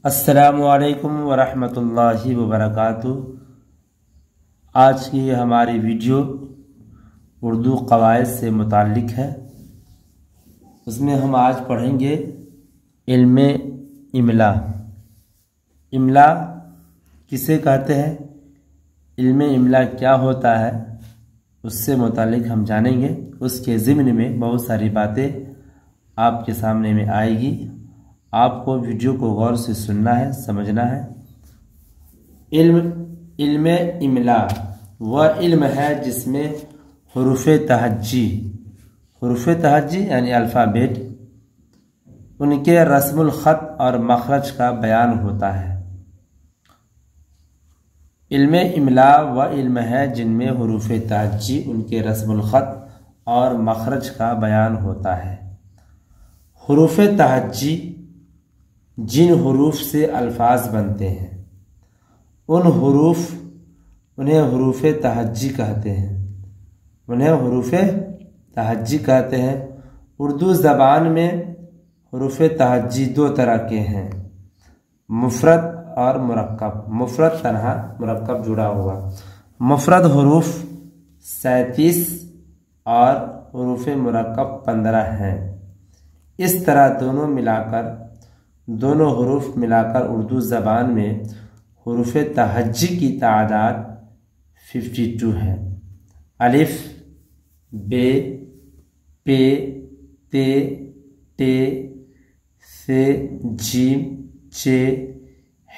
السلام علیکم ورحمۃ اللہ وبرکاتہ۔ آج کی ہماری ویڈیو اردو قواعد سے متعلق ہے۔ اس میں ہم آج پڑھیں گے علم املا۔ املا کسے کہتے ہیں، علم املا کیا ہوتا ہے، اس سے متعلق ہم جانیں گے۔ اس کے ضمن میں بہت ساری باتیں آپ کے سامنے میں آئے گی۔ آپ کو ویڈیو کو غور سے سننا ہے، سمجھنا ہے۔ علم املا وہ علم ہے جس میں حروف تہجی یعنی الفابیٹ، ان کے رسم الخط اور مخرج کا بیان ہوتا ہے۔ علم املا وہ علم ہے جن میں حروف تہجی، ان کے رسم الخط اور مخرج کا بیان ہوتا ہے۔ حروف تہجی جن حروف سے الفاظ بنتے ہیں انہیں حروف تہجی کہتے ہیں۔ اردو زبان میں حروف تہجی دو طرح کے ہیں، مفرد اور مرکب۔ مفرد تنہا، مرکب جڑا ہوا۔ مفرد حروف 37 اور حروف مرکب 15 ہیں۔ اس طرح دونوں حروف ملا کر اردو زبان میں حروف تہجی کی تعداد 52 ہے۔ الف، ب، پ، ت، ٹ، ث، ج، چ،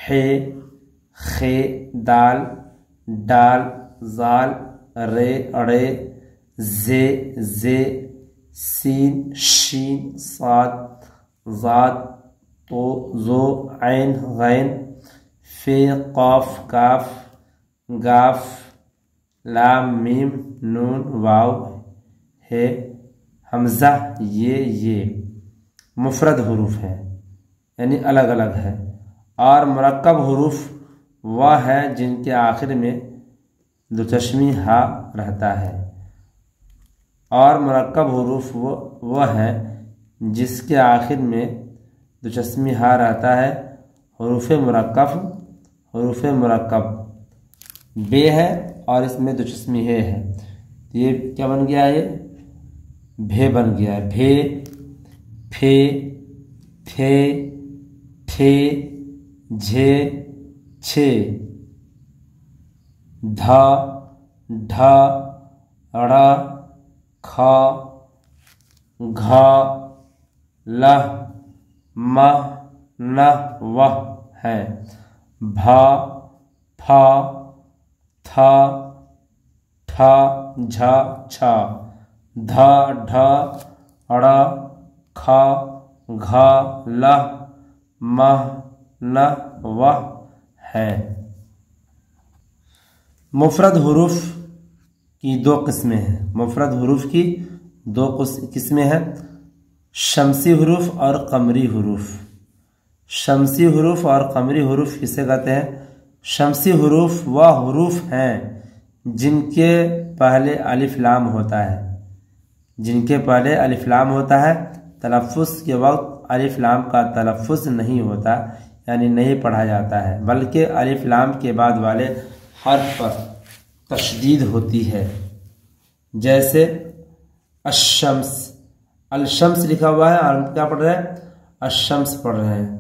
ح، خ، دال، ڈال، ذال، ر، ڑ، ز، سین، شین، صاد، ضاد، طو، ظو، عین، غین، ف، قاف، کاف، گاف، لام، میم، نون، واو، ہے، حمزہ، یہ مفرد حروف ہیں، یعنی الگ الگ ہے۔ اور مرکب حروف وہ ہیں جن کے آخر میں دو چشمی ہا رہتا ہے۔ اور مرکب حروف وہ ہیں جس کے آخر میں دو چشمی ہا رہتا ہے۔ حروف مرکب بے ہے اور اس میں دو چشمی ہے۔ یہ کیا بن گیا، یہ بھے بن گیا ہے۔ بھے، پھے، تھے، ٹھے، جھے، چھے، دھا، ڈھا، ڑا، کھا، گھا، لہ، مہ، نہ، وہ ہے۔ بھا، پھا، تھا، ٹھا، جھا، چھا، دھا، ڈھا، ڑا، کھا، گھا، لہ، مہ، نہ، وہ ہے۔ مفرد حروف کی دو قسمیں ہیں۔ مفرد حروف کی دو قسمیں ہیں، شمسی حروف اور قمری حروف۔ شمسی حروف اور قمری حروف کسے کہتے ہیں؟ شمسی حروف وہ حروف ہیں جن کے پہلے الف لام ہوتا ہے۔ تلفظ کے وقت الف لام کا تلفظ نہیں ہوتا، یعنی نہیں پڑھا جاتا ہے، بلکہ الف لام کے بعد والے حرف پر تشدید ہوتی ہے۔ جیسے الشمس، الشمس لکھا ہوا ہے اور ہم کیا پڑھ رہے ہیں؟ الشمس پڑھ رہے ہیں۔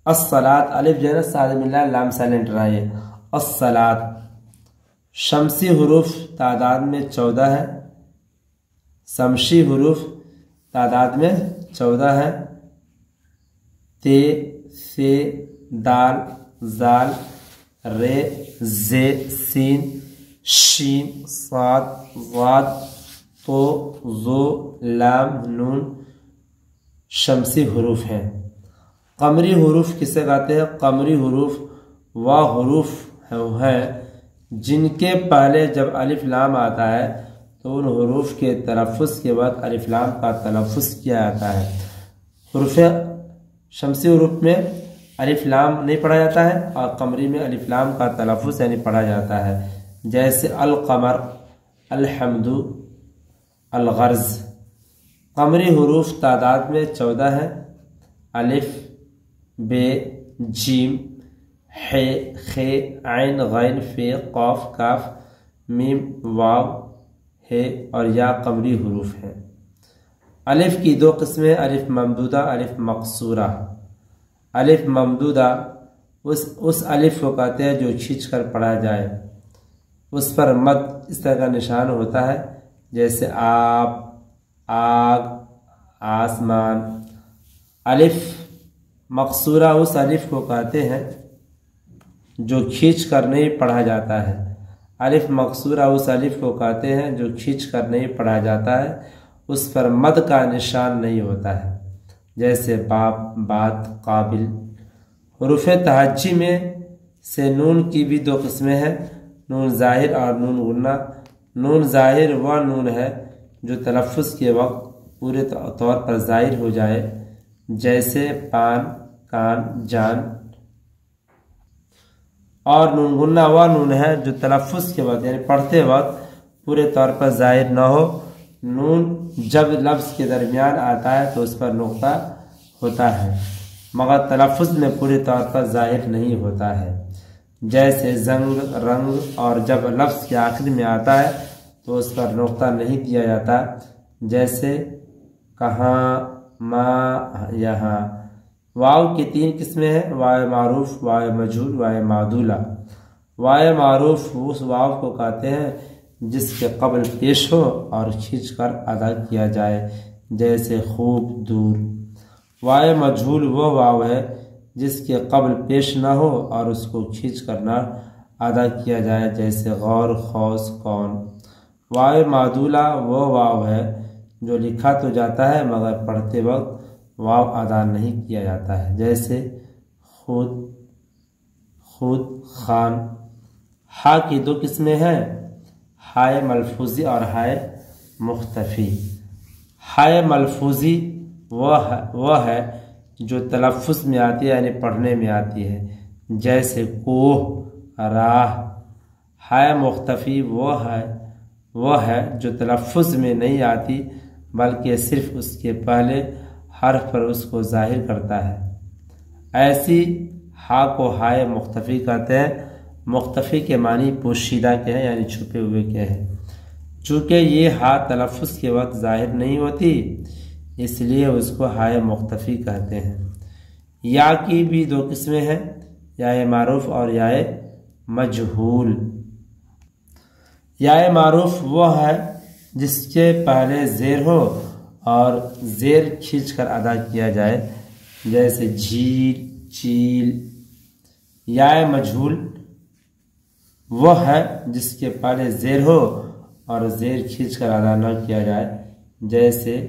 الصلاۃ، الف جو ہے نا سادہ ملا، لام سائلنٹ رہا ہے۔ الصلاۃ۔ شمسی حروف تعداد میں 14 ہے، شمسی حروف تعداد میں 14 ہے۔ ت، ث، دال، ذال، ر، ز، سین، شین، صاد، ضاد، طو، ظو، لام، نون شمسی حروف ہیں۔ قمری حروف کسے کہتے ہیں؟ قمری حروف وہ حروف ہیں جن کے پہلے جب الف لام آتا ہے تو ان حروف کے تلفظ کے بعد الف لام کا تلفظ کیا جاتا ہے۔ حروف شمسی حروف میں الف لام نہیں پڑھا جاتا ہے اور قمری میں الف لام کا تلفظ یعنی پڑھا جاتا ہے۔ جیسے القمر، الحمد، الغرض۔ قمری حروف تعداد میں 14 ہے، الف بے جیم ح خ عین غین ف قاف کاف میم واو ہے اور یا قمری حروف ہیں۔ الف کی دو قسمیں، الف ممدودہ، الف مقصورہ۔ الف ممدودہ اس الف کو کہتے ہیں جو کھینچ کر پڑھا جائے، اس پر مد اس طرح کا نشان ہوتا ہے جیسے آب، آگ، آسمان۔ الف مقصورہ اس الف کو کہتے ہیں جو کھینچ کر نہیں پڑھا جاتا ہے۔ الف مقصورہ اس الف کو کہتے ہیں جو کھینچ کر نہیں پڑھا جاتا ہے، اس پر مد کا نشان نہیں ہوتا ہے جیسے باپ، بات، قابل۔ حروف تہجی میں سے نون کی بھی دو قسمیں ہیں، نون ظاہر اور نون غنہ۔ نون ظاہر وہ نون ہے جو تلفظ کے وقت پورے طور پر ظاہر ہو جائے جیسے پان، کان، جان۔ اور نون غنہ وہ نون ہے جو تلفظ کے وقت یعنی پڑھتے وقت پورے طور پر ظاہر نہ ہو۔ نون جب لفظ کے درمیان آتا ہے تو اس پر نقطہ ہوتا ہے مگر تلفظ میں پورے طور پر ظاہر نہیں ہوتا ہے جیسے زنگ، رنگ، اور جب لفظ کے آخر میں آتا ہے تو اس پر نقطہ نہیں دیا جاتا جیسے کہاں، ماں، یہاں۔ واو کی تین قسمیں ہیں، واو معروف، واو مجہول، واو معدولہ۔ واو معروف اس واو کو کہتے ہیں جس کے قبل پیش ہو اور کھینچ کر ادا کیا جائے جیسے خوب، دور۔ واو مجہول وہ واو ہے جس کے قبل پیش نہ ہو اور اس کو کھینچ کر نہ ادا کیا جائے جیسے غور، خوص، کون۔ واو معدولہ وہ واو ہے جو لکھا تو جاتا ہے مگر پڑھتے وقت واو ادا نہیں کیا جاتا ہے جیسے خود، خود، خان۔ ہا کی دو قسمیں ہیں، ہائے ملفوظی اور ہائے مختفی۔ ہائے ملفوظی وہ ہے جو تلفظ میں آتی ہے یعنی پڑھنے میں آتی ہے جیسے کوہ، راہ۔ ہائے مختفی وہ ہے جو تلفظ میں نہیں آتی بلکہ صرف اس کے پہلے حرف پر اس کو ظاہر کرتا ہے، ایسی ہا کو ہائے مختفی کہتے ہیں۔ مختفی کے معنی پوشیدہ کے ہیں یعنی چھپے ہوئے کے ہیں۔ چونکہ یہ ہا تلفظ کے وقت ظاہر نہیں ہوتی اس لیے اس کو ہائے مختفی کہتے ہیں۔ یا کی بھی دو قسمیں ہیں، یا معروف اور یا مجہول۔ یا معروف وہ ہے جس کے پہلے زیر ہو اور زیر کھینچ کر ادا کیا جائے جیسے جھیل، چیل۔ یا مجہول وہ ہے جس کے پہلے زیر ہو اور زیر کھینچ کر ادا نہ کیا جائے جیسے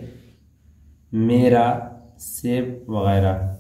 میرا، سیب وغیرہ۔